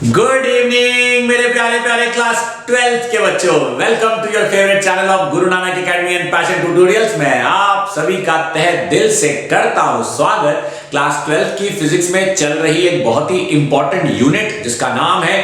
Good evening मेरे प्यारे प्यारे क्लास 12th के बच्चों, welcome to your favourite channel of Guru Nanak academy and passion tutorials. मैं आप सभी का तहे दिल से करता हूं स्वागत। क्लास 12th की फिजिक्स में चल रही एक बहुत ही इंपॉर्टेंट यूनिट जिसका नाम है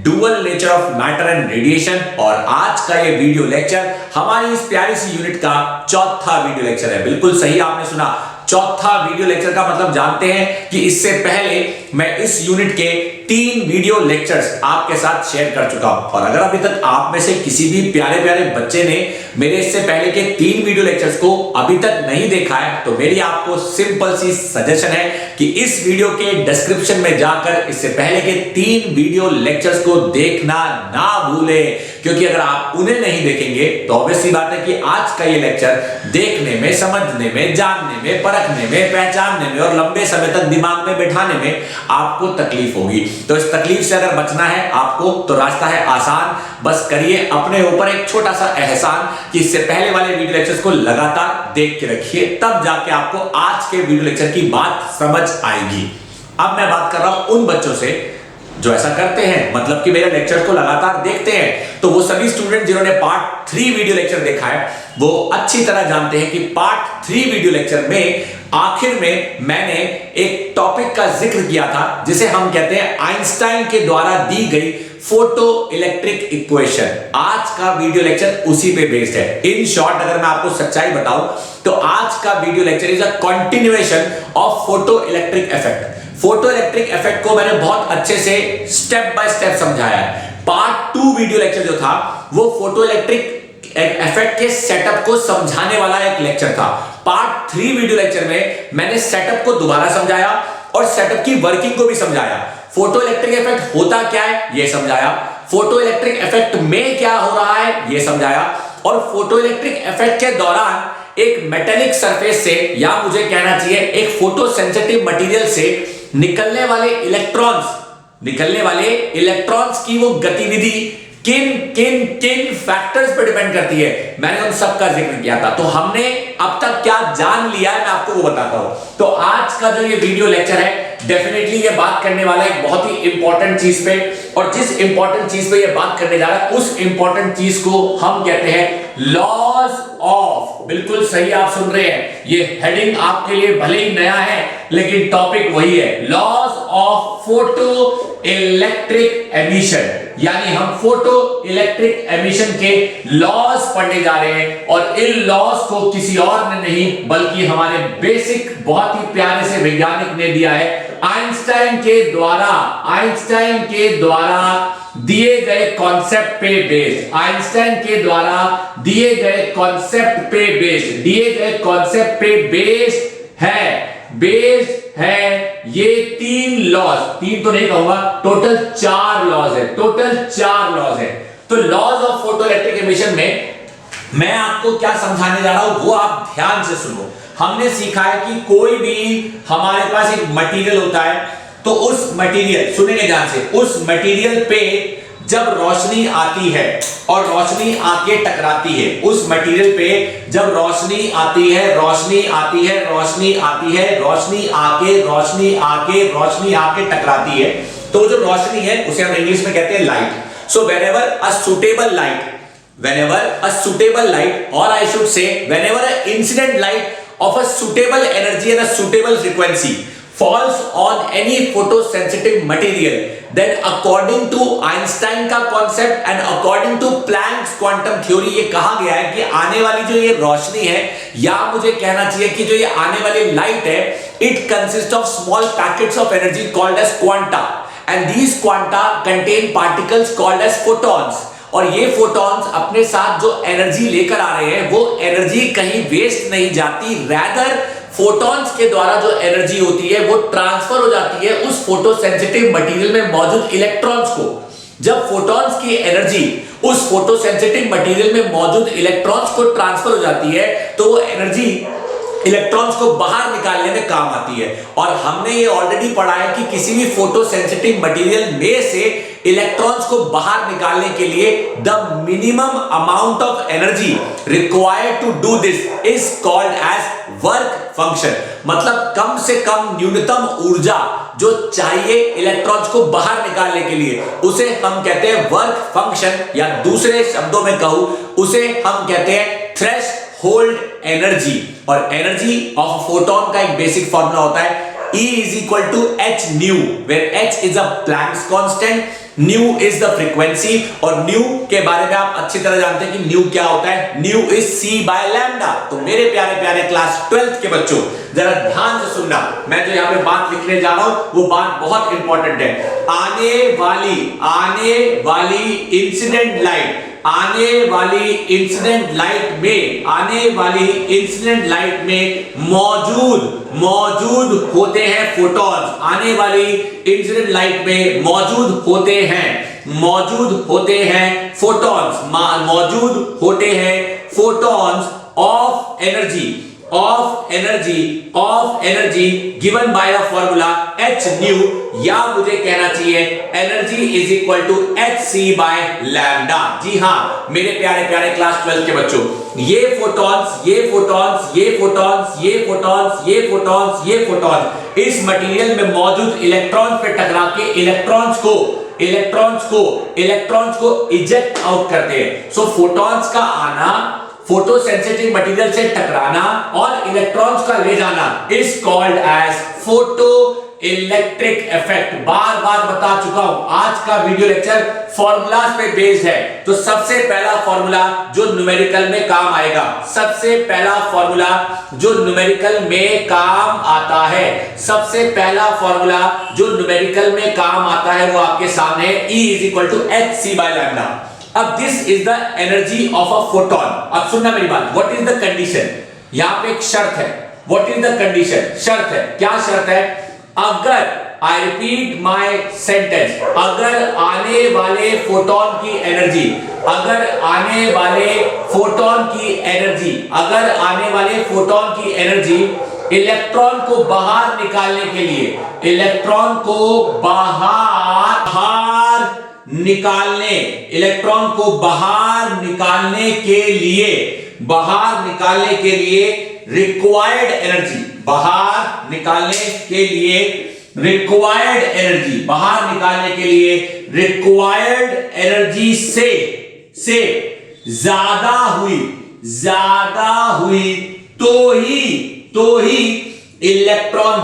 dual nature of matter and radiation. और आज का ये वीडियो लेक्चर हमारी इस प्यारी सी यूनिट का चौथा वीडियो लेक्चर है। बिल्कुल सही आपने सुना, चौथा वीडियो लेक्चर का मतलब जानते हैं कि इससे पहले मैं इस यूनिट के 3 वीडियो लेक्चर्स आपके साथ शेयर कर चुका हूं। और अगर अभी तक आप में से किसी भी प्यारे प्यारे बच्चे ने मेरे इससे पहले के 3 वीडियो लेक्चर्स को अभी तक नहीं देखा है तो मेरी आपको सिंपल सी सजेशन है कि इस वीडियो के डिस्क्रिप्शन में जाकर इससे पहले के 3 वीडियो लेक्चर्स को देखना ना भूलें, क्योंकि अगर आप उन्हें नहीं देखेंगे तो ऑब्वियस सी बात है कि आज का ये लेक्चर देखने में, समझने में, जानने में, परखने में, पहचानने में और लंबे समय तक दिमाग में बैठाने में आपको तकलीफ होगी। तो इस तकलीफ से अगर बचना है आपको तो रास्ता है आसान। बस करिए अपने ऊपर एक छोटा सा एहसान कि इससे पहले वाले वीडियो लेक्चर्स को लगातार देख के रखिए, तब जाके आपको आज के वीडियो लेक्चर की बात समझ आएगी। अब मैं बात कर रहा हूं उन बच्चों से जो ऐसा करते हैं, मतलब कि मेरे लेक्चर को लगातार देखते हैं। तो वो सभी स्टूडेंट जिन्होंने पार्ट 3 वीडियो लेक्चर देखा है वो अच्छी तरह जानते हैं कि पार्ट 3 वीडियो लेक्चर में आखिर में मैंने एक टॉपिक का जिक्र किया था जिसे हम कहते हैं आइंस्टाइन के द्वारा दी गई फोटो इलेक्ट्रिक इक्वेशन। आज का वीडियो लेक्चर उसी पे बेस्ड है। इन शॉर्ट अगर मैं आपको सच्चाई बताऊं तो आज का video lecture is a continuation of photo electric effect. Photo electric effect को मैंने बहुत अच्छे से स्टेप बाय स्टेप समझाया है। पार्ट 2 वीडियो लेक्चर जो था वो फोटो इलेक्ट्रिक इफेक्ट के सेटअप को समझाने वाला एक लेक्चर था। पार्ट 3 वीडियो लेक्चर में मैंने सेटअप को दोबारा समझाया और सेटअप की वर्किंग को भी समझाया। फोटो इलेक्ट्रिक इफेक्ट होता क्या है ये समझाया, फोटो इलेक्ट्रिक इफेक्ट में क्या हो रहा है ये समझाया, और फोटो इलेक्ट्रिक इफेक्ट के दौरान एक मेटेलिक सरफेस से, या मुझे कहना चाहिए एक फोटो सेंसिटिव मटेरियल से निकलने वाले इलेक्ट्रॉन्स की वो गतिविधि किन किन किन फैक्टर्स पर डिपेंड करती है, मैंने उन सब का जिक्र किया था। तो हमने अब तक क्या जान लिया है मैं आपको वो बताता हूं। तो आज का जो ये वीडियो लेक्चर है डेफिनेटली ये बात करने वाला है एक बहुत ही इंपॉर्टेंट चीज पे, और जिस इंपॉर्टेंट चीज पे ये बात करने जा रहा है उस इंपॉर्टेंट चीज को हम कहते हैं लॉज ऑफ। बिल्कुल सही आप सुन रहे हैं, ये हेडिंग आपके लिए भले ही नया है लेकिन टॉपिक वही है, laws of photo electric emission. यानी हम फोटो इलेक्ट्रिक एमिशन के लॉज पढ़ने जा रहे हैं, और इन लॉज को किसी और ने नहीं बल्कि हमारे बेसिक बहुत ही प्यारे से वैज्ञानिक ने दिया है, आइंस्टाइन के द्वारा दिए गए कॉन्सेप्ट पे बेस्ड। आइंस्टाइन के द्वारा दिए गए कॉन्सेप्ट पे बेस्ड है ये 3 लॉज, 3 तो नहीं कहूंगा, टोटल 4 लॉज है। तो laws of photo electric emission में मैं आपको क्या समझाने जा रहा हूं वो आप ध्यान से सुनो। हमने सीखा है कि कोई भी हमारे पास एक मटेरियल होता है, तो उस मटेरियल, सुनेंगे ध्यान से, उस मटेरियल पे जब रोशनी आती है और रोशनी आके टकराती है, उस मटेरियल पे जब रोशनी आती है, रोशनी आके टकराती है, तो जो रोशनी है उसे हम इंग्लिश में कहते हैं light. So whenever a suitable light, or I should say whenever an incident light of a suitable energy and a suitable frequency falls on any photosensitive material, then according to Einstein का concept and according to Planck's quantum theory ये कहा गया है कि आने वाली जो ये रोशनी है, या मुझे कहना चाहिए कि जो ये आने वाली लाइट है, it consists of small packets of energy called as quanta, and these quanta contain particles called as photons। और ये फोटॉन्स अपने साथ जो एनर्जी लेकर आ रहे हैं वो एनर्जी कहीं वेस्ट नहीं जाती, रैदर फोटॉन्स के द्वारा जो एनर्जी होती है वो ट्रांसफर हो जाती है उस फोटो सेंसिटिव मटेरियल में मौजूद इलेक्ट्रॉन्स को। जब फोटॉन्स की एनर्जी उस फोटो सेंसिटिव मटेरियल में मौजूद इलेक्ट्रॉन्स को ट्रांसफर हो जाती है तो वो एनर्जी इलेक्ट्रॉन्स को बाहर निकालने में काम आती है। और हमने ये ऑलरेडी पढ़ा है कि किसी भी फोटो सेंसिटिव मटेरियल में से इलेक्ट्रॉन्स को बाहर निकालने के लिए the minimum amount of energy required to do this is called as work function, मतलब कम से कम न्यूनतम ऊर्जा जो चाहिए इलेक्ट्रॉन्स को बाहर निकालने के लिए, उसे हम कहते हैं वर्क फंक्शन, या दूसरे शब्दों में कहूं उसे हम कहते हैं थ्रेशोल्ड एनर्जी। और एनर्जी ऑफ फोटोन का एक बेसिक फॉर्मूला होता है E is equal to h nu, where h is a Planck's constant, nu is the frequency, और nu के बारे में आप अच्छी तरह जानते हैं कि nu क्या होता है, nu is c by lambda। तो मेरे प्यारे प्यारे क्लास 12th के बच्चों जरा ध्यान से सुनना, मैं जो यहाँ पे बात लिखने जा रहा हूं वो बात बहुत इंपॉर्टेंट है। आने वाली इंसिडेंट लाइट, आने वाली इंसिडेंट लाइट में मौजूद होते हैं फोटॉन्स। आने वाली इंसिडेंट लाइट में मौजूद होते हैं photons of energy given by the formula h nu, या मुझे कहना चाहिए energy is equal to H C by lambda. जी हां मेरे प्यारे प्यारे क्लास 12 के बच्चों, ये फोटॉन्स इस मटेरियल में मौजूद इलेक्ट्रॉन पे टकरा के इलेक्ट्रॉन्स को इजेक्ट आउट करते हैं। सो फोटॉन्स का आना, फोटो सेंसिटिव मटेरियल से टकराना और इलेक्ट्रॉन्स का ले जाना is called as photo electric effect. बार बार बता चुका हूं, आज का वीडियो लेक्चर फॉर्मूलाज पे बेस्ड है। तो सबसे पहला फॉर्मूला जो न्यूमेरिकल में काम आएगा, वो आपके सामने E is equal to H C by lambda. अब this is the energy of a photon. अब सुनना मेरी बात, व्हाट इज द कंडीशन, यहां पे एक शर्त है। व्हाट इज द कंडीशन, शर्त है, क्या शर्त है, अगर आई रिपीट माय सेंटेंस, अगर आने वाले फोटोन की एनर्जी इलेक्ट्रॉन को बाहर निकालने के लिए रिक्वायर्ड एनर्जी से ज्यादा हुई तो ही इलेक्ट्रॉन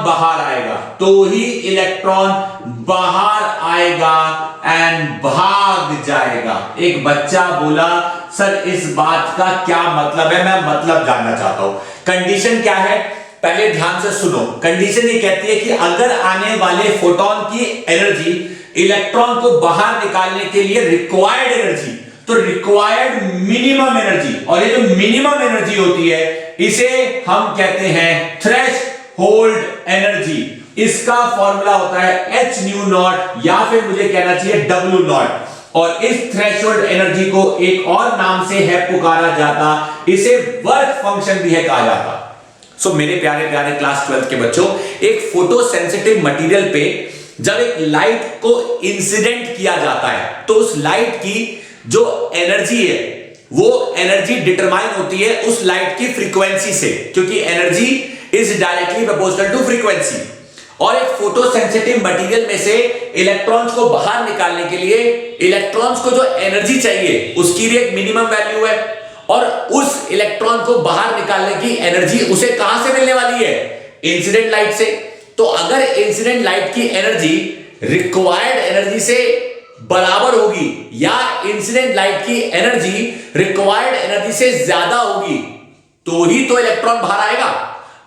बाहर आएगा, एंड भाग जाएगा। एक बच्चा बोला सर इस बात का क्या मतलब है, मैं मतलब जानना चाहता हूं। कंडीशन क्या है, पहले ध्यान से सुनो। कंडीशन ये कहती है कि अगर आने वाले फोटोन की एनर्जी इलेक्ट्रॉन को बाहर निकालने के लिए रिक्वायर्ड एनर्जी, तो रिक्वायर्ड मिनिमम एनर्जी, और ये जो मिनिमम एनर्जी होती है इसे हम कहते हैं थ्रेशोल्ड एनर्जी। इसका फॉर्मूला होता है h nu नॉट, या फिर मुझे कहना चाहिए W नॉट। और इस थ्रेशोल्ड एनर्जी को एक और नाम से है पुकारा जाता, इसे वर्क फंक्शन भी है कहा जाता। सो मेरे प्यारे प्यारे क्लास 12 के बच्चों, एक फोटो सेंसिटिव मटेरियल पे जब एक लाइट को इंसिडेंट किया जाता है तो उस लाइट की जो एनर्जी है वो एनर्जी डिटरमाइन होती है उस लाइट की फ्रीक्वेंसी से, क्योंकि energy is directly proportional to frequency. और एक फोटो सेंसिटिव मटेरियल में से इलेक्ट्रॉन्स को बाहर निकालने के लिए इलेक्ट्रॉन्स को जो एनर्जी चाहिए उसकी भी एक मिनिमम वैल्यू है, और उस इलेक्ट्रॉन को बाहर निकालने की एनर्जी उसे कहां से मिलने वाली है, इंसिडेंट लाइट से। तो अगर इंसिडेंट लाइट की एनर्जी रिक्वायर्ड एनर्जी से बराबर होगी या इंसिडेंट लाइट की एनर्जी रिक्वायर्ड एनर्जी से ज्यादा होगी तो ही तो इलेक्ट्रॉन बाहर आएगा।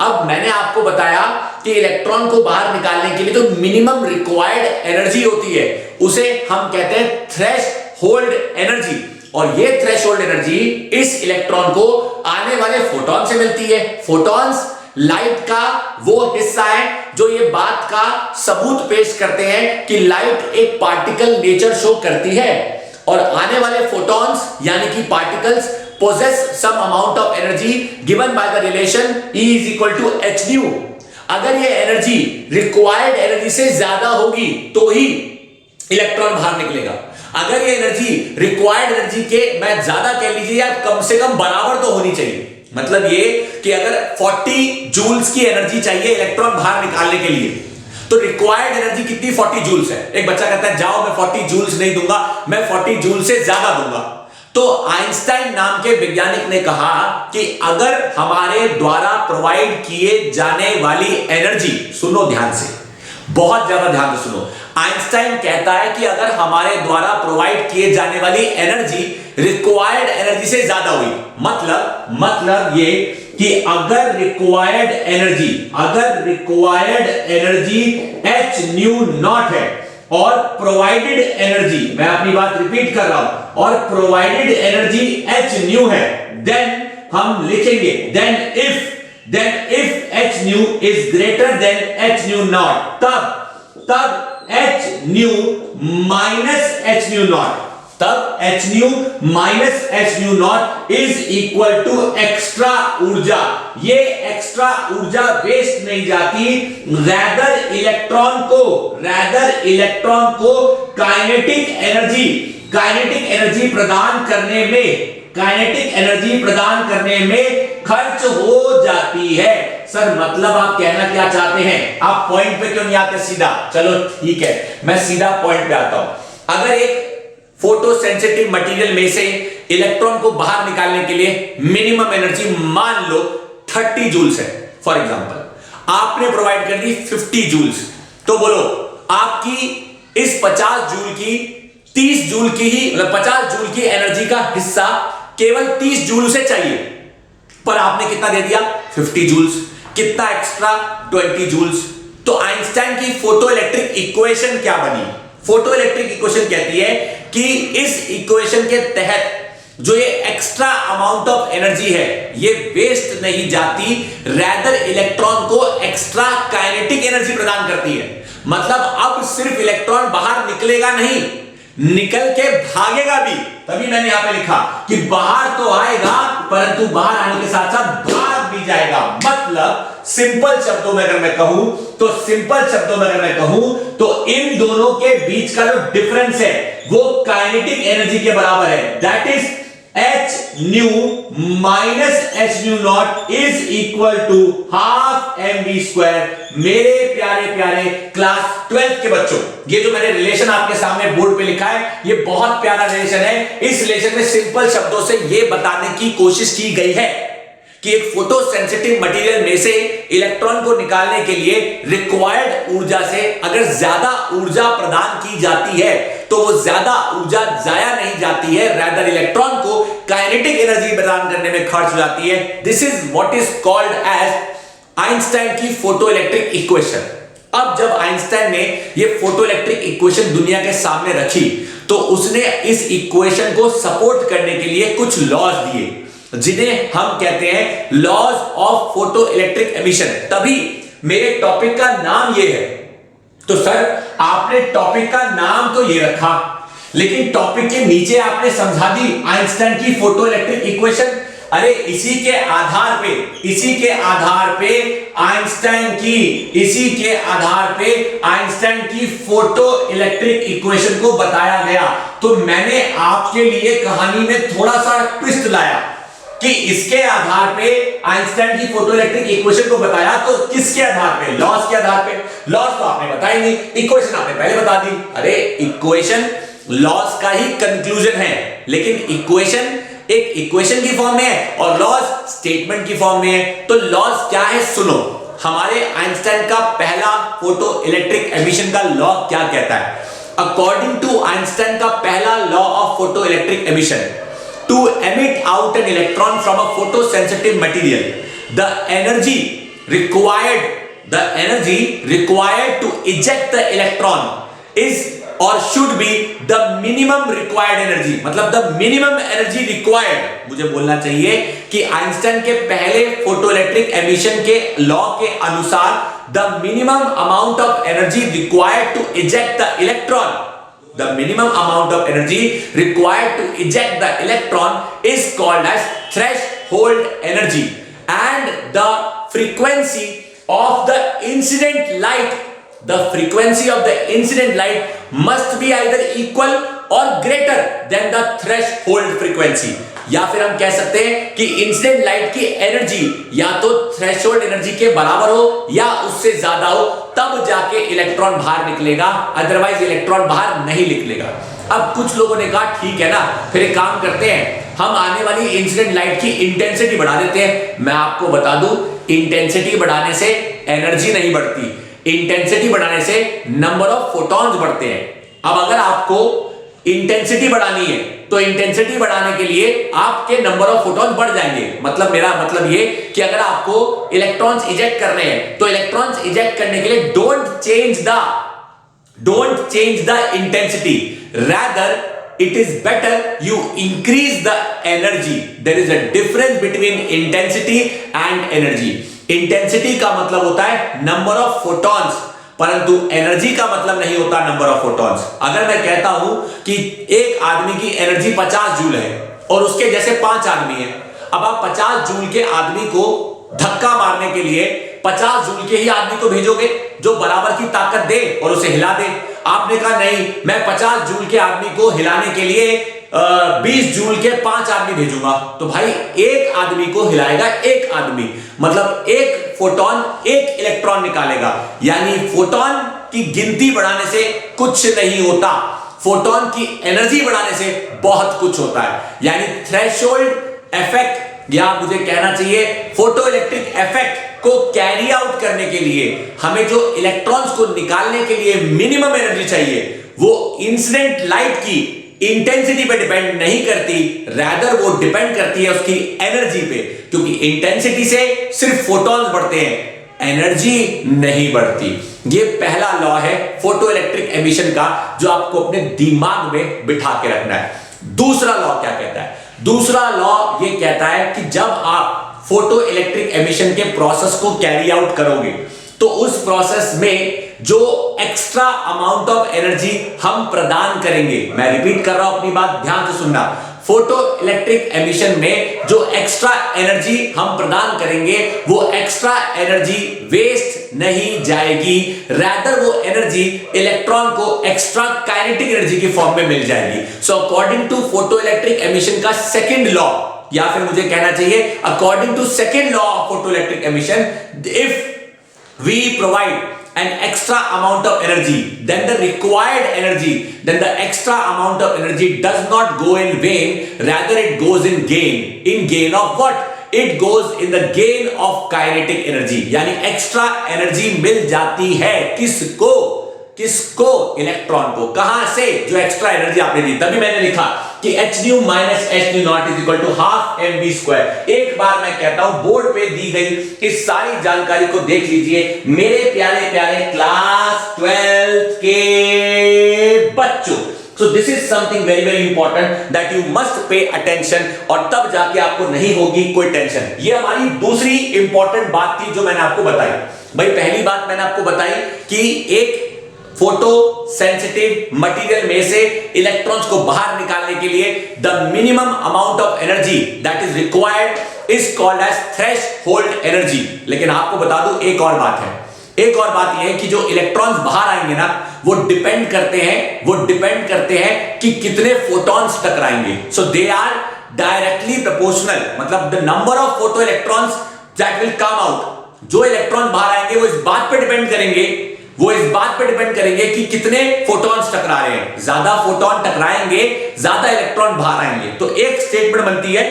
अब मैंने आपको बताया कि इलेक्ट्रॉन को बाहर निकालने के लिए जो मिनिमम रिक्वायर्ड एनर्जी होती है उसे हम कहते हैं थ्रेशोल्ड एनर्जी, और ये थ्रेशोल्ड एनर्जी इस इलेक्ट्रॉन को आने वाले फोटॉन से मिलती है। फोटॉन्स लाइट का वो हिस्सा है जो ये बात का सबूत पेश करते हैं कि लाइट एक पार्टिकल नेचर शो करती है, और आने वाले फोटॉन्स यानी कि particles possess some amount of energy given by the relation E is equal to h nu। अगर ये एनर्जी रिक्वायर्ड एनर्जी से ज्यादा होगी तो ही इलेक्ट्रॉन बाहर निकलेगा। अगर ये एनर्जी रिक्वायर्ड एनर्जी के, मैं ज्यादा कह लीजिए या कम से कम बराबर तो होनी चाहिए, मतलब ये कि अगर 40 जूल्स की एनर्जी चाहिए इलेक्ट्रॉन बाहर निकालने के लिए, तो रिक्वायर्ड एनर्जी कितनी 40 जूल्स है। एक बच्चा कहता है जाओ मैं 40 जूल्स नहीं दूंगा, मैं 40 जूल से ज्यादा दूंगा। तो आइंस्टाइन नाम के वैज्ञानिक ने कहा कि अगर हमारे द्वारा प्रोवाइड किए जाने वाली एनर्जी, सुनो ध्यान से, बहुत ज्यादा ध्यान से सुनो, आइंस्टाइन कहता है कि अगर हमारे द्वारा प्रोवाइड किए जाने वाली एनर्जी रिक्वायर्ड एनर्जी से ज्यादा हुई, मतलब ये कि अगर required energy h nu not है और प्रोवाइडेड एनर्जी, मैं अपनी बात रिपीट कर रहा हूं, और प्रोवाइडेड एनर्जी h न्यू है, देन हम लिखेंगे then if h nu is greater than h nu naught, तब h nu minus h nu naught, तब h nu minus h nu not is equal to extra ऊर्जा। ये extra ऊर्जा waste नहीं जाती, रैदर इलेक्ट्रॉन को काइनेटिक एनर्जी प्रदान करने में खर्च हो जाती है। सर मतलब आप कहना क्या चाहते हैं, आप पॉइंट पे क्यों नहीं आते सीधा? चलो ठीक है, मैं सीधा पॉइंट पे आता हूं। अगर एक फोटो सेंसिटिव मटेरियल में से इलेक्ट्रॉन को बाहर निकालने के लिए मिनिमम एनर्जी मान लो 30 जूल्स है, फॉर एग्जांपल आपने प्रोवाइड कर दी 50 जूल्स, तो बोलो आपकी इस 50 जूल की 30 जूल की ही, मतलब 50 जूल की एनर्जी का हिस्सा केवल 30 जूल से चाहिए, पर आपने कितना दे दिया? 50 जूल्स। कितना एक्स्ट्रा? 20 जूल्स। तो आइंस्टाइन की फोटो इलेक्ट्रिक इक्वेशन क्या बनी? फोटो इलेक्ट्रिक इक्वेशन कहती है कि इस इक्वेशन के तहत जो ये एक्स्ट्रा अमाउंट ऑफ एनर्जी है ये वेस्ट नहीं जाती, रैदर इलेक्ट्रॉन को एक्स्ट्रा काइनेटिक एनर्जी प्रदान करती है। मतलब अब सिर्फ इलेक्ट्रॉन बाहर निकलेगा नहीं, निकल के भागेगा भी। तभी मैंने यहां पे लिखा कि बाहर तो आएगा परंतु बाहर आने के साथ साथ भाग भी जाएगा। मतलब सिंपल शब्दों में अगर मैं कहूं तो इन दोनों के बीच का जो डिफरेंस है वो काइनेटिक एनर्जी के बराबर है, that is h nu minus h nu not is equal to half mv square. मेरे प्यारे क्लास 12 के बच्चों, ये जो मैंने रिलेशन आपके सामने बोर्ड पे लिखा है ये बहुत प्यारा रिलेशन है। इस रिलेशन में सिंपल शब्दों से ये बताने की कोशिश की गई है कि एक फोटो सेंसिटिव मटेरियल में से इलेक्ट्रॉन को निकालने के लिए रिक्वायर्ड ऊर्जा से अगर ज्यादा ऊर्जा प्रदान की जाती है तो वो ज्यादा ऊर्जा जाया नहीं जाती है, रैदर इलेक्ट्रॉन को काइनेटिक एनर्जी प्रदान करने में खर्च हो जाती है। This is what is called as Einstein की फोटो इलेक्ट्रिक इक्वेशन। अब जब आइंस्टाइन ने ये फोटो इलेक्ट्रिक इक्वेशन दुनिया के सामने रखी तो उसने इस इक्वेशन को सपोर्ट करने के लिए कुछ लॉज दिए जिन्हें हम कहते हैं laws of photo electric emission. तभी मेरे टॉपिक का नाम ये है। तो सर आपने टॉपिक का नाम तो ये रखा लेकिन टॉपिक के नीचे आपने समझा दी आइंस्टाइन की फोटो इलेक्ट्रिक इक्वेशन। अरे इसी के आधार पे आइंस्टाइन की फोटो इलेक्ट्रिक इक्वेशन को बताया गया। तो मैंने आपके लिए कहानी में थोड़ा सा ट्विस्ट लाया कि इसके आधार पे आइंस्टाइन की फोटो इलेक्ट्रिक इक्वेशन को बताया, तो किसके आधार पे? लॉज के आधार पे। लॉज तो आपने बताई नहीं, इक्वेशन आपने पहले बता दी। अरे इक्वेशन लॉज का ही कंक्लूजन है, लेकिन इक्वेशन एक इक्वेशन की फॉर्म में है और लॉज स्टेटमेंट की फॉर्म में है। तो लॉज क्या है सुनो। हमारे आइंस्टाइन का पहला फोटो इलेक्ट्रिक एमिशन का लॉ क्या कहता है? अकॉर्डिंग टू आइंस्टाइन का पहला law of photo electric emission, to emit out an electron from a photosensitive material, the energy required to eject the electron is or should be the minimum required energy। मतलब the minimum energy required, मुझे बोलना चाहिए कि Einstein के पहले photo electric emission के law के अनुसार the minimum amount of energy required to eject the electron, the minimum amount of energy required to eject the electron is called as threshold energy, and the frequency of the incident light must be either equal और greater than the threshold frequency. या फिर हम कह सकते हैं कि incident light की energy या तो थ्रेशोल्ड एनर्जी के बराबर हो या उससे ज्यादा हो, तब जाके इलेक्ट्रॉन बाहर निकलेगा, अदरवाइज इलेक्ट्रॉन बाहर नहीं निकलेगा। अब कुछ लोगों ने कहा ठीक है ना, फिर एक काम करते हैं, हम आने वाली इंसिडेंट लाइट की इंटेंसिटी बढ़ा देते हैं। मैं आपको बता दूं, इंटेंसिटी बढ़ाने से एनर्जी नहीं बढ़ती, इंटेंसिटी बढ़ाने से नंबर ऑफ फोटॉन्स बढ़ते हैं। अब अगर आपको इंटेंसिटी बढ़ानी है तो इंटेंसिटी बढ़ाने के लिए आपके नंबर ऑफ फोटॉन्स बढ़ जाएंगे। मतलब मेरा मतलब ये कि अगर आपको इलेक्ट्रॉन्स इजेक्ट करने हैं तो इलेक्ट्रॉन्स इजेक्ट करने के लिए don't change the intensity, rather it is better you increase the energy. There is a difference between intensity and energy. Intensity का मतलब होता है नंबर ऑफ फोटॉन्स, परंतु एनर्जी का मतलब नहीं होता नंबर ऑफ फोटॉन्स। अगर मैं कहता हूं कि एक आदमी की एनर्जी 50 जूल है और उसके जैसे 5 आदमी हैं, अब आप 50 जूल के आदमी को धक्का मारने के लिए 50 जूल के ही आदमी को भेजोगे जो बराबर की ताकत दे और उसे हिला दे। आपने कहा नहीं, मैं 50 जूल के आदमी को हिलाने के लिए 20 जूल के 5 आदमी भेजूंगा, तो भाई एक आदमी को हिलाएगा एक आदमी, मतलब एक फोटॉन एक इलेक्ट्रॉन निकालेगा। यानी फोटॉन की गिनती बढ़ाने से कुछ नहीं होता, फोटॉन की एनर्जी बढ़ाने से बहुत कुछ होता है। यानी थ्रेशोल्ड इफेक्ट, या मुझे कहना चाहिए फोटो इलेक्ट्रिक इफेक्ट को कैरी आउट करने के लिए हमें जो इलेक्ट्रॉन्स को निकालने के लिए मिनिमम एनर्जी चाहिए, वो इंसिडेंट लाइट की इंटेंसिटी पे डिपेंड नहीं करती, रैदर वो डिपेंड करती है उसकी एनर्जी पे, क्योंकि इंटेंसिटी से सिर्फ फोटॉन्स बढ़ते हैं, एनर्जी नहीं बढ़ती। ये पहला लॉ है फोटो इलेक्ट्रिक एमिशन का, जो आपको अपने दिमाग में बिठा के रखना है। दूसरा लॉ क्या कहता है? दूसरा लॉ ये कहता है कि जब आप फोटो इलेक्ट्रिक एमिशन के प्रोसेस को कैरी आउट करोगे तो उस प्रोसेस में जो एक्स्ट्रा अमाउंट ऑफ एनर्जी हम प्रदान करेंगे, मैं रिपीट कर रहा हूं अपनी बात, ध्यान से सुनना, फोटो इलेक्ट्रिक एमिशन में जो एक्स्ट्रा एनर्जी हम प्रदान करेंगे वो एक्स्ट्रा एनर्जी वेस्ट नहीं जाएगी, रैदर वो एनर्जी इलेक्ट्रॉन को एक्स्ट्रा काइनेटिक एनर्जी की फॉर्म में मिल जाएगी। So according to photo electric emission का सेकंड लॉ, या फिर मुझे कहना चाहिए according to second law of photo electric emission, if we provide an extra amount of energy, then the required energy, then the extra amount of energy does not go in vain, rather it goes in gain. In gain of what? It goes in the gain of kinetic energy. यानी extra energy मिल जाती है किसको? किसको? Electron को। कहां से? जो extra energy आपने दी। तभी मैंने लिखा कि hν minus hν naught is equal to half mv square. एक बार मैं कहता हूं, बोर्ड पे दी गई इस सारी जानकारी को देख लीजिए मेरे प्यारे प्यारे क्लास 12 के बच्चों। So this is something very very important that you must pay attention, और तब जाके आपको नहीं होगी कोई टेंशन। ये हमारी दूसरी इंपॉर्टेंट बात थी जो मैंने आपको बताई। भाई पहली बात मैंने आपको बताई कि एक फोटो सेंसिटिव मटेरियल में से इलेक्ट्रॉन्स को बाहर निकालने के लिए the minimum amount of energy that is required is called as threshold energy. लेकिन आपको बता दूं एक और बात है, एक और बात यह है कि जो इलेक्ट्रॉन्स बाहर आएंगे ना, वो डिपेंड करते हैं कि कितने फोटॉन्स टकराएंगे। So they are directly proportional, मतलब the number of photo electrons that will come out, जो इलेक्ट्रॉन बाहर आएंगे वो इस बात पे डिपेंड करेंगे कि कितने फोटॉन्स टकरा रहे हैं। ज्यादा फोटॉन टकराएंगे, ज्यादा इलेक्ट्रॉन बाहर आएंगे। तो एक स्टेटमेंट बनती है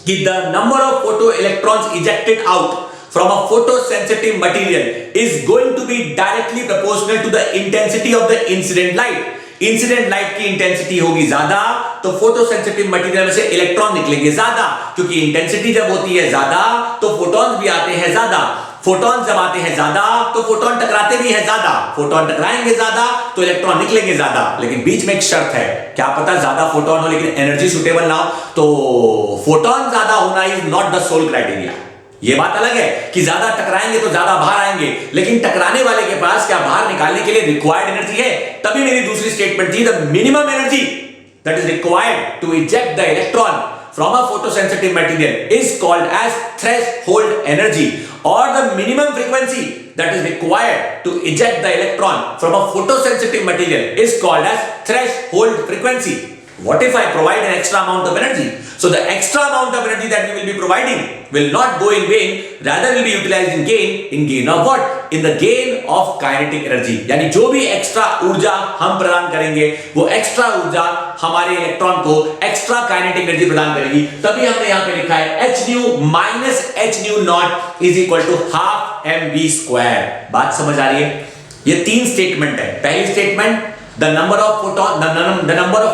कि the number of photo electrons ejected out from a photosensitive material is going to be directly proportional to the intensity of the incident light. Incident light की इंटेंसिटी होगी ज्यादा तो फोटोसेंसिटिव मटेरियल में से इलेक्ट्रॉन निकलेंगे ज्यादा, क्योंकि इंटेंसिटी जब होती है ज्यादा तो फोटॉन्स भी आते हैं ज्यादा, फोटॉन जब आते हैं ज्यादा तो फोटॉन टकराते भी हैं ज्यादा, फोटॉन टकराएंगे ज्यादा तो इलेक्ट्रॉन निकलेंगे ज्यादा। लेकिन बीच में एक शर्त है, क्या पता ज्यादा फोटॉन हो लेकिन एनर्जी सुटेबल ना हो, तो फोटॉन ज्यादा होना is not the sole criteria. ये बात अलग है कि ज्यादा टकराएंगे तो ज्यादा बाहर आएंगे, लेकिन टकराने वाले के पास क्या बाहर निकालने के लिए रिक्वायर्ड एनर्जी है। तभी मेरी दूसरी स्टेटमेंट थी the minimum energy that is required to eject the electron from a photosensitive material is called as threshold energy। or the minimum frequency that is required to eject the electron from a photosensitive material is called as threshold frequency. What if I provide an extra amount of energy? So the extra amount of energy that we will be providing will not go in vain, rather will be utilized in gain of what? In the gain of kinetic energy. यानी जो भी extra ऊर्जा हम प्रदान करेंगे वो extra ऊर्जा हमारे इलेक्ट्रॉन को एक्स्ट्रा काइनेटिक एनर्जी प्रदान करेगी। तभी हमने यहाँ पे लिखा है h nu minus h nu naught is equal to half mv square। बात समझ आ रही है? ये तीन स्टेटमेंट है। पहली statement, the number of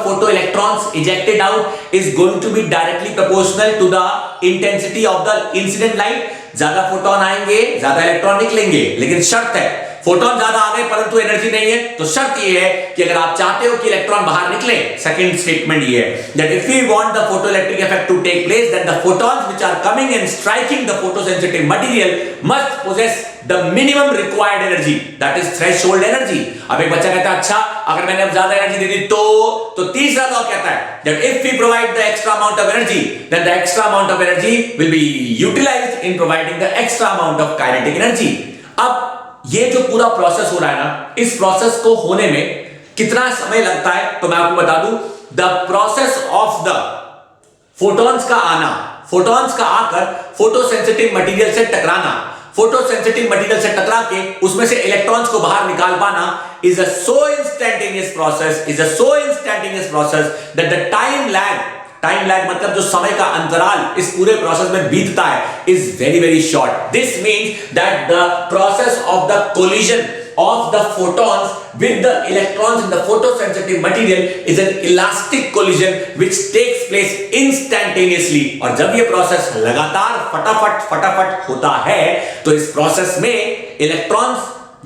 photoelectrons ejected out is going to be directly proportional to the intensity of the incident light। ज्यादा photon आएंगे ज्यादा इलेक्ट्रॉन निकलेंगे, लेकिन शर्त है फोटोन ज्यादा आ गए परंतु एनर्जी नहीं है, तो शर्त ये है कि अगर आप चाहते हो कि इलेक्ट्रॉन बाहर निकले, सेकंड स्टेटमेंट ये है that if we want the photoelectric effect to take place, then the photons which are coming and striking the photosensitive material must possess the minimum required energy, that is threshold energy। अब एक बच्चा कहता है अच्छा अगर मैंने अब ज्यादा एनर्जी दे दी तो तीसरा लॉ कहता है that if we provide the extra amount of energy, then the extra amount of energy will be utilized in providing the extra amount of kinetic energy। अब ये जो पूरा प्रोसेस हो रहा है ना, इस प्रोसेस को होने में कितना समय लगता है तो मैं आपको बता दूं, the process of the photons का आना, फोटॉन्स का आकर फोटोसेंसिटिव मटेरियल से टकराना, फोटोसेंसिटिव मटेरियल से टकरा के उसमें से इलेक्ट्रॉन्स को बाहर निकाल पाना is a so instantaneous process that the time lag मतलब जो समय का अंतराल इस पूरे प्रोसेस में बीतता है is very short। This means that the process of the collision of the photons with the electrons in the photosensitive material is an elastic collision which takes place instantaneously। और जब ये प्रोसेस लगातार फटाफट होता है तो इस प्रोसेस में इलेक्ट्रॉन्स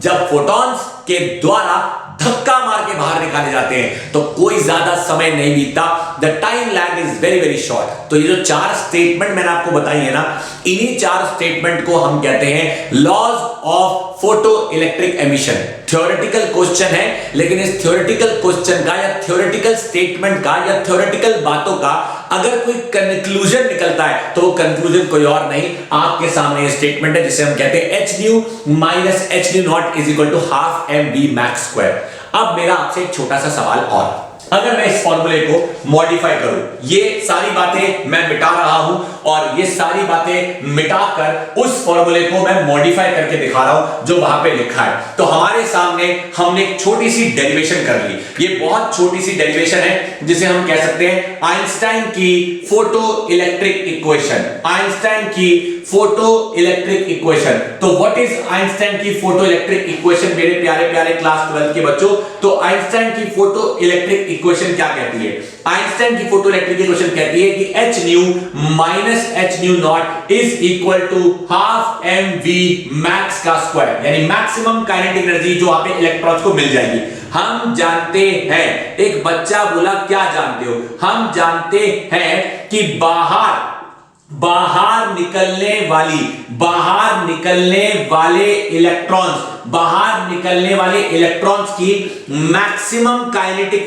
जब फोटॉन्स के द्वारा धक्का मार के बाहर निकाले जाते हैं तो कोई ज्यादा समय नहीं बीतता, the time lag is very short. तो ये जो चार स्टेटमेंट मैंने आपको बताई है ना, इन्हीं चार स्टेटमेंट को हम कहते हैं laws of photo electric emission. Theoretical question है, लेकिन इस थ्योरेटिकल क्वेश्चन का या थ्योरेटिकल स्टेटमेंट का या थ्योरेटिकल बातों का अगर कोई कंक्लूजन निकलता है तो वो कंक्लूजन कोई और नहीं, आपके सामने ये स्टेटमेंट है जिसे हम कहते हैं h nu minus h nu naught is equal to half mv max square। अब मेरा आपसे एक छोटा सा सवाल और, अगर मैं इस फॉर्मूले को मॉडिफाई करूं, ये सारी बातें मैं मिटा रहा हूं और ये सारी बातें मिटाकर उस फॉर्मूले को मैं मॉडिफाई करके दिखा रहा हूं जो वहां पे लिखा है। तो हमारे सामने हमने एक छोटी सी डेरिवेशन कर ली, ये बहुत छोटी सी डेरिवेशन है जिसे हम कह सकते हैं आइंस्टाइन की फोटो इलेक्ट्रिक इक्वेशन। आइंस्टाइन की फोटो इलेक्ट्रिक इक्वेशन। तो व्हाट इज आइंस्टाइन की फोटो इलेक्ट्रिक इक्वेशन मेरे प्यारे क्लास 12 के बच्चों? तो आइंस्टाइन की फोटो इलेक्ट्रिक इक्वेशन क्या कहती है? आइंस्टाइन की फोटो इलेक्ट्रिक इक्वेशन कहती है कि h nu minus h nu naught is equal to half mv max का स्क्वायर, यानी मैक्सिमम काइनेटिक एनर्जी जो आप इलेक्ट्रॉन्स को मिल जाएगी। हम जानते हैं, एक बच्चा बोला क्या जानते हो? हम जानते हैं कि बाहर निकलने वाले इलेक्ट्रॉन्स की maximum kinetic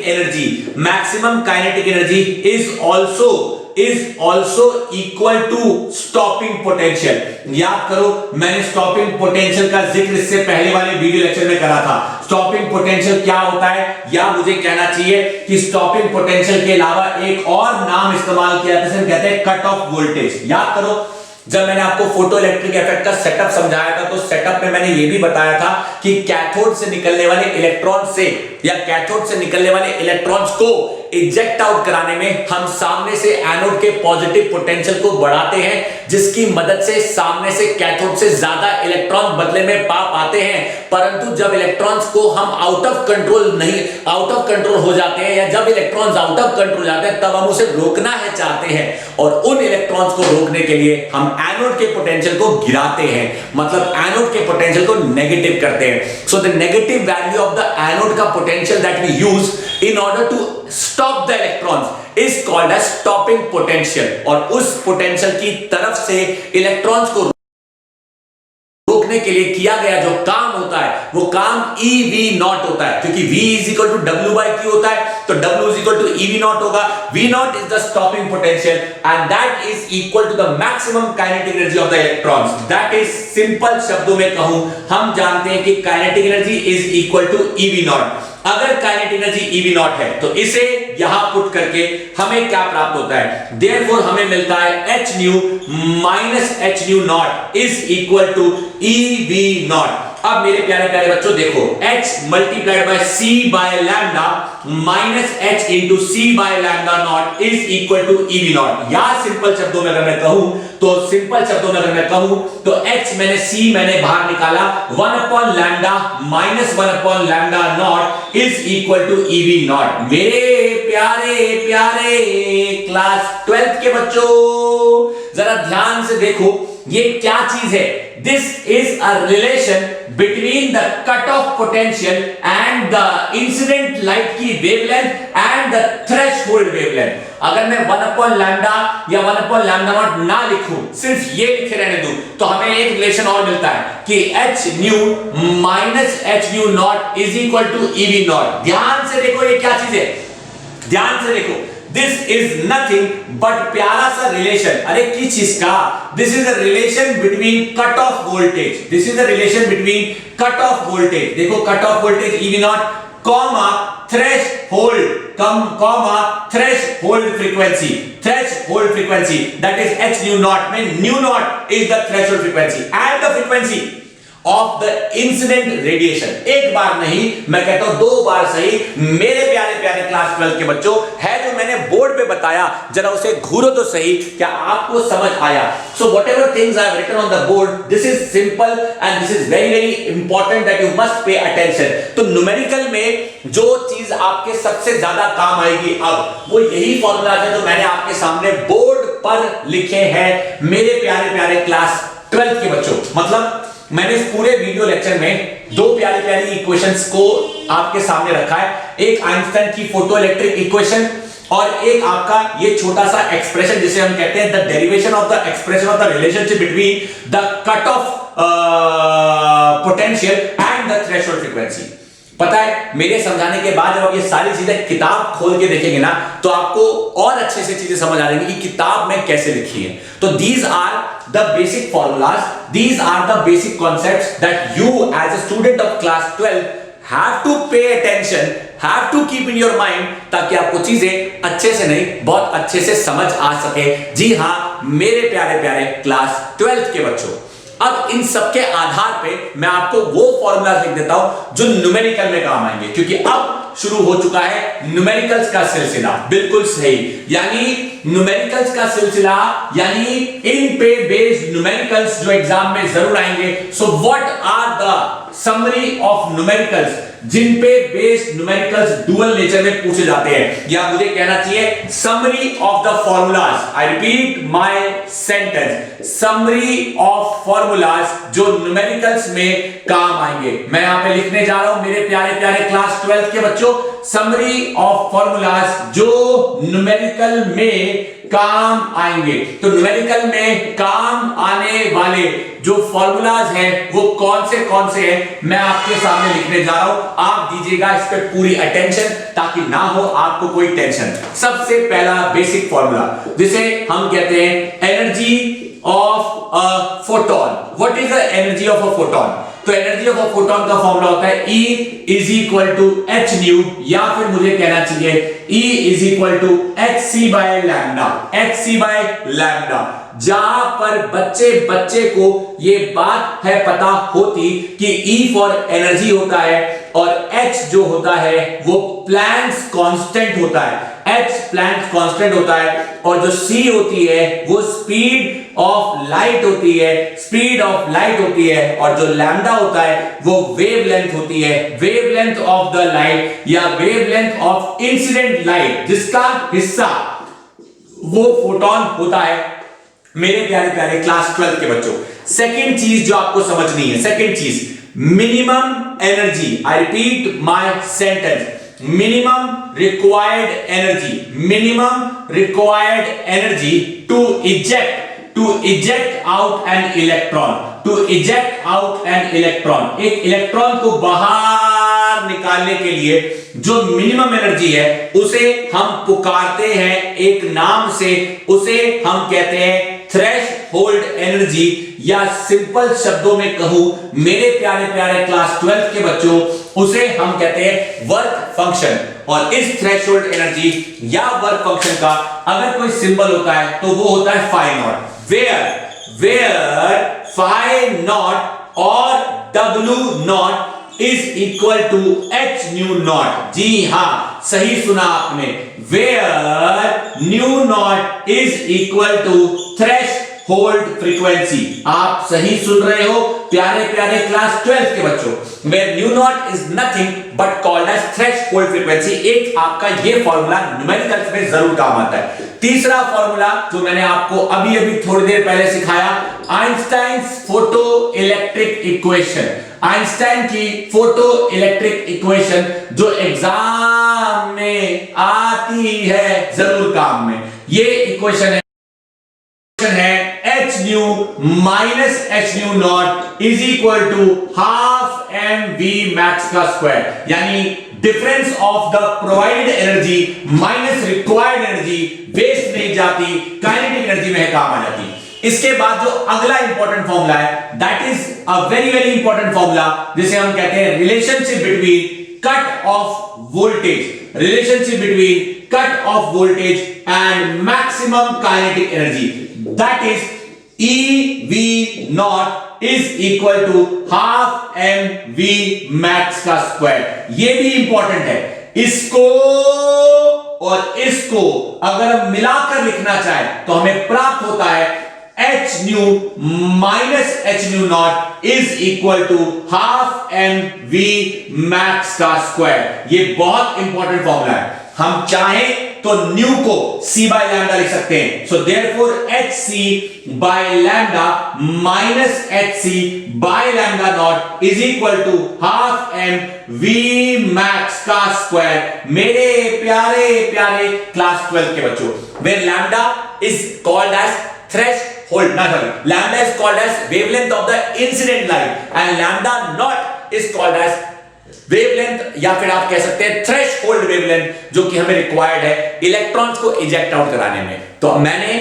energy is also equal to stopping potential. याद करो, मैंने स्टॉपिंग पोटेंशियल का जिक्र इससे पहले वाले वीडियो लेक्चर में करा था। स्टॉपिंग पोटेंशियल क्या होता है, या मुझे कहना चाहिए कि स्टॉपिंग पोटेंशियल के अलावा एक और नाम इस्तेमाल किया जाता है, जिसे कहते हैं कट ऑफ वोल्टेज। याद करो, जब मैंने आपको फोटो इलेक्ट्रिक इफेक्ट का सेटअप समझाया था तो सेटअप में मैंने ये भी बताया था कि कैथोड से निकलने वाले इलेक्ट्रॉन से या कैथोड से निकलने वाले इलेक्ट्रॉन्स को इजेक्ट आउट कराने में हम सामने से एनोड के पॉजिटिव पोटेंशियल को बढ़ाते हैं, जिसकी मदद से सामने से कैथोड से ज्यादा इलेक्ट्रॉन बदले में पा पाते हैं। परंतु जब इलेक्ट्रॉन्स को हम आउट ऑफ कंट्रोल हो जाते हैं या जब इलेक्ट्रॉन्स आउट ऑफ कंट्रोल हो जाते हैं तब हम उसे रोकना है चाहते हैं, और उन इलेक्ट्रॉन्स को रोकने के लिए हम एनोड के पोटेंशियल को गिराते हैं, मतलब एनोड के पोटेंशियल को नेगेटिव करते हैं। So the negative value of the anode का potential that we use in order to stop the electrons is called as stopping potential। और उस पोटेंशियल की तरफ से इलेक्ट्रॉन्स को रोकने के लिए किया गया जो काम होता है वो काम EV नॉट होता है, क्योंकि V is equal to W/Q होता है, तो W is equal to EV naught होगा। V naught is the stopping potential and that is equal to the maximum kinetic energy of the electrons. That is, simple शब्दों में कहूं, हम जानते हैं कि kinetic energy is equal to EV naught. अगर kinetic energy EV naught है तो इसे यहां पुट करके हमें क्या प्राप्त होता है, देयरफॉर हमें मिलता है h nu minus h nu naught is equal to EV naught. अब मेरे प्यारे प्यारे बच्चों देखो, h multiplied by c by lambda minus h into c by lambda not is equal to EV naught. या सिंपल शब्दों में अगर मैं कहूं तो h मैंने बाहर निकाला, 1 upon lambda minus 1 upon lambda not is equal to EV naught. मेरे प्यारे प्यारे क्लास 12th के बच्चों, जरा ध्यान से देखो ये क्या चीज है। This is a relation between the cut off potential and the incident light की wavelength and the threshold wavelength. अगर मैं 1 अपॉन लैम्डा या 1 अपॉन लैम्डा नॉट ना लिखूं, सिर्फ ये लिखे रहने दूं, तो हमें एक रिलेशन और मिलता है कि h nu minus h nu not is equal to EV naught. ध्यान से देखो ये क्या चीज है, ध्यान से देखो। दिस इज नथिंग बट प्यारा सा रिलेशन। अरे किस चीज का? This is a relation between cut off voltage, this is a relation between cut off voltage. देखो cut off voltage EV naught comma threshold comma threshold frequency, threshold frequency that is h nu naught में nu not is the threshold frequency and the frequency of the incident radiation. एक बार नहीं, मैं कहता हूं 2 बार सही मेरे प्यारे प्यारे क्लास 12 के बच्चों, है जो मैंने बोर्ड पे बताया, जरा उसे घूरो तो सही, क्या आपको समझ आया? So whatever things I have written on the board, this is simple and this is very very important that you must pay attention. तो न्यूमेरिकल में जो चीज आपके सबसे ज्यादा काम आएगी अब, वो यही फॉर्मूला है जो मैंने आपके सामने बोर्ड पर लिखे हैं मेरे प्यारे प्यारे क्लास 12 के बच्चों। मतलब मैंने इस पूरे वीडियो लेक्चर में 2 प्यारी प्यारी इक्वेशंस को आपके सामने रखा है, एक आइंस्टाइन की फोटो इलेक्ट्रिक इक्वेशन और एक आपका ये छोटा सा एक्सप्रेशन जिसे हम कहते हैं the derivation of the expression of the relationship between the cut off potential and the threshold frequency. पता है, मेरे समझाने के बाद जब आप ये सारी चीजें किताब खोल के देखेंगे ना, तो आपको और अच्छे से चीजें समझ आ जाएंगी कि किताब में कैसे लिखी है। तो these are the basic formulas, these are the basic concepts that you as a student of class 12 have to pay attention, have to keep in your mind, ताकि आपको चीजें अच्छे से नहीं बहुत अच्छे से समझ आ सके। जी हाँ मेरे प्यारे प्यारे क्लास 12th के बच्चों, अब इन सब के आधार पे मैं आपको वो फॉर्मूलाज लिख देता हूं जो न्यूमेरिकल में काम आएंगे, क्योंकि अब शुरू हो चुका है न्यूमेरिकल्स का सिलसिला। बिल्कुल सही, यानी न्यूमेरिकल्स का सिलसिला, यानी इन पे बेस्ड न्यूमेरिकल्स जो एग्जाम में जरूर आएंगे। So what are the summary of numericals, जिन पे बेस्ड न्यूमेरिकल्स डुअल नेचर में पूछे जाते हैं, या मुझे कहना चाहिए summary of the formulas. I repeat my sentence, summary of formulas जो न्यूमेरिकल्स में काम आएंगे। मैं यहां पे लिखने जा रहा हूं मेरे प्यारे प्यारे क्लास 12 के बच्चों, समरी ऑफ फॉर्मूलाज जो न्यूमेरिकल में काम आएंगे। तो न्यूमेरिकल में काम आने वाले जो फॉर्मूलाज हैं वो कौन से हैं, मैं आपके सामने लिखने जा रहा हूं। आप दीजिएगा इस पे पूरी अटेंशन ताकि ना हो आपको कोई टेंशन। सबसे पहला बेसिक फॉर्मूला जिसे हम कहते हैं energy of a photon. What is the energy of a photon? तो एनर्जी ऑफ अ फोटोन का फॉर्मूला होता है E is equal to h nu, या फिर मुझे कहना चाहिए E is equal to hc by lambda, hc by lambda. जहां पर बच्चे को ये बात है पता होती कि E फॉर एनर्जी होता है और H जो होता है वो प्लैंक्स कांस्टेंट होता है, H प्लैंक्स कांस्टेंट होता है, और जो C होती है वो स्पीड ऑफ लाइट होती है, स्पीड ऑफ लाइट होती है, और जो लैम्डा होता है वो वेवलेंथ होती है, वेवलेंथ ऑफ द लाइट या वेवलेंथ ऑफ इंसिडेंट लाइट, जिसका हिस्सा वो फोटोन होता है। मेरे प्यारे प्यारे क्लास 12 के बच्चों, सेकंड चीज जो आपको समझनी है, सेकंड चीज minimum energy. I repeat my sentence, minimum required energy to eject out an electron। To eject out an electron, एक इलेक्ट्रॉन को बाहर निकालने के लिए जो मिनिमम एनर्जी है उसे हम पुकारते हैं एक नाम से, उसे हम कहते हैं थ्रेशहोल्ड एनर्जी, या सिंपल शब्दों में कहूं मेरे प्यारे प्यारे क्लास 12 के बच्चों, उसे हम कहते हैं वर्क फंक्शन। और इस थ्रेशहोल्ड एनर्जी या वर्क फंक्शन का अगर कोई सिंबल होता है तो वो होता है phi naught, where phi naught और W naught is equal to H nu naught. जी हां, सही सुना आपने, where nu not is equal to threshold frequency. आप सही सुन रहे हो प्यारे प्यारे क्लास 12 के बच्चों, where nu not is nothing but called as threshold frequency. एक आपका ये फॉर्मूला न्यूमेरिकल्स में जरूर काम आता है। तीसरा फॉर्मूला जो मैंने आपको अभी अभी थोड़ी देर पहले सिखाया, Einstein's photo electric equation, Einstein की फोटो इलेक्ट्रिक इक्वेशन जो एग्जाम में आती है जरूर काम में। ये इक्वेशन है h nu minus h nu not is equal to half mv max का स्क्वायर, यानी difference of the provided energy minus required energy waste नहीं जाती, काइनेटिक एनर्जी में काम आ जाती। इसके बाद जो अगला इंपॉर्टेंट फॉर्मूला है, that is a very very important formula, जिसे हम कहते हैं relationship between cut off voltage, relationship between cut off voltage and maximum kinetic energy, that is EV not is equal to half mv max का square. ये भी important है, इसको और इसको अगर हम मिलाकर लिखना चाहें तो हमें प्राप्त होता है h nu minus h nu not is equal to half mv max का स्क्वायर। ये बहुत इंपॉर्टेंट फॉर्मूला है। हम चाहें तो न्यू को c बाय लैम्डा लिख सकते हैं, so therefore hc by lambda minus hc by lambda not is equal to half mv max का स्क्वायर। मेरे प्यारे प्यारे क्लास 12 के बच्चों, where lambda is called as threshold, lambda is called as wavelength of the incident light and lambda naught is called as wavelength, या फिर आप कह सकते हैं थ्रेशहोल्ड वेवलेंथ, जो कि हमें रिक्वायर्ड है इलेक्ट्रॉन्स को इजेक्ट आउट कराने में। तो मैंने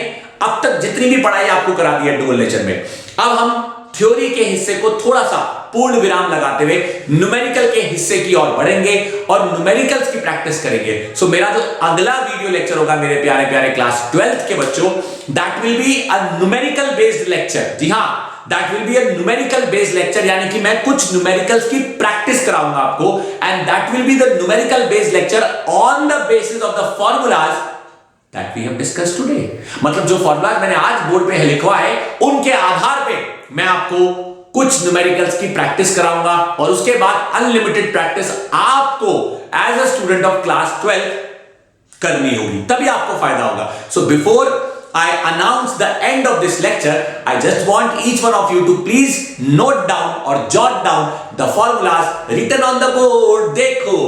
अब तक जितनी भी पढ़ाई आपको करा दी है डुअल नेचर में, अब हम थ्योरी के हिस्से को थोड़ा सा पूर्ण विराम लगाते हुए न्यूमेरिकल के हिस्से की ओर बढ़ेंगे और न्यूमेरिकल्स की प्रैक्टिस करेंगे। सो मेरा जो अगला वीडियो लेक्चर होगा मेरे प्यारे प्यारे क्लास 12 के बच्चों, that will be a numerical based lecture. जी हां, that will be a numerical based lecture, यानी कि मैं कुछ न्यूमेरिकल्स की प्रैक्टिस कराऊंगा आपको, and that will be the numerical based lecture on the basis of the formulas that we have discussed today. मतलब जो फॉर्मूलाज मैंने आज बोर्ड पे लिखवा है, उनके आधार पे मैं आपको कुछ न्यूमेरिकल्स की प्रैक्टिस कराऊंगा और उसके बाद अनलिमिटेड प्रैक्टिस आपको as a student of class 12 करनी होगी, तभी आपको फायदा होगा। So before I announce the end of this lecture, I just want each one of you to please note down or jot down the formulas written on the board। देखो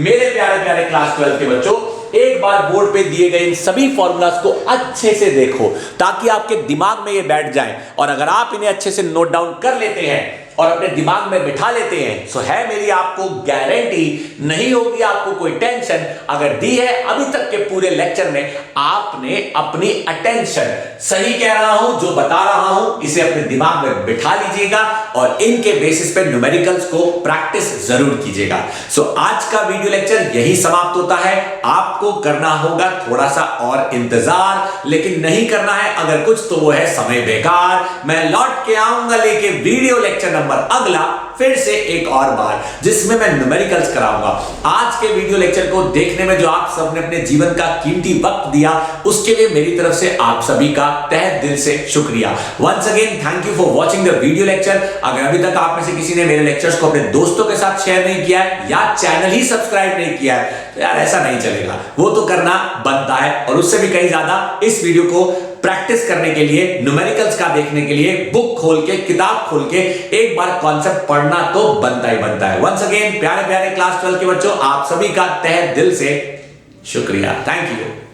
मेरे प्यारे प्यारे क्लास 12 के बच्चों, एक बार बोर्ड पे दिए गए इन सभी फॉर्मूलाज को अच्छे से देखो ताकि आपके दिमाग में ये बैठ जाए, और अगर आप इन्हें अच्छे से नोट डाउन कर लेते हैं और अपने दिमाग में बिठा लेते हैं, सो है मेरी आपको गारंटी, नहीं होगी आपको कोई टेंशन। अगर दी है अभी तक के पूरे लेक्चर में आपने अपनी अटेंशन, सही कह रहा हूं जो बता रहा हूं, इसे अपने दिमाग में बिठा लीजिएगा और इनके बेसिस पे न्यूमेरिकल्स को प्रैक्टिस जरूर कीजिएगा। सो आज का वीडियो लेक्चर यही समाप्त होता है। आपको करना होगा थोड़ा सा और इंतजार, लेकिन नहीं करना है अगर कुछ तो वो है समय बेकार। मैं लौट के आऊंगा लेके वीडियो लेक्चर नंबर अगला फिर से एक और बार, जिसमें मैं न्यूमेरिकल्स कराऊंगा। आज के वीडियो लेक्चर को देखने में जो आप सबने अपने जीवन का कीमती वक्त दिया, उसके लिए मेरी तरफ से आप सभी का तहे दिल से शुक्रिया। Once again thank you for watching the video lecture. अगर अभी तक आप में से किसी ने मेरे लेक्चर्स को अपने दोस्तों के साथ शेयर नहीं किया है या चैनल ही सब्सक्राइब नहीं किया है, तो यार ऐसा नहीं चलेगा, वो तो करना बनता है। और उससे भी कहीं ज्यादा इस वीडियो को प्रैक्टिस करने के लिए, न्यूमेरिकल्स का देखने के लिए बुक खोल के, किताब खोल के एक बार कॉन्सेप्ट पढ़ना तो बनता ही बनता है। वंस अगेन प्यारे प्यारे क्लास 12 के बच्चों, आप सभी का तहे दिल से शुक्रिया। Thank you.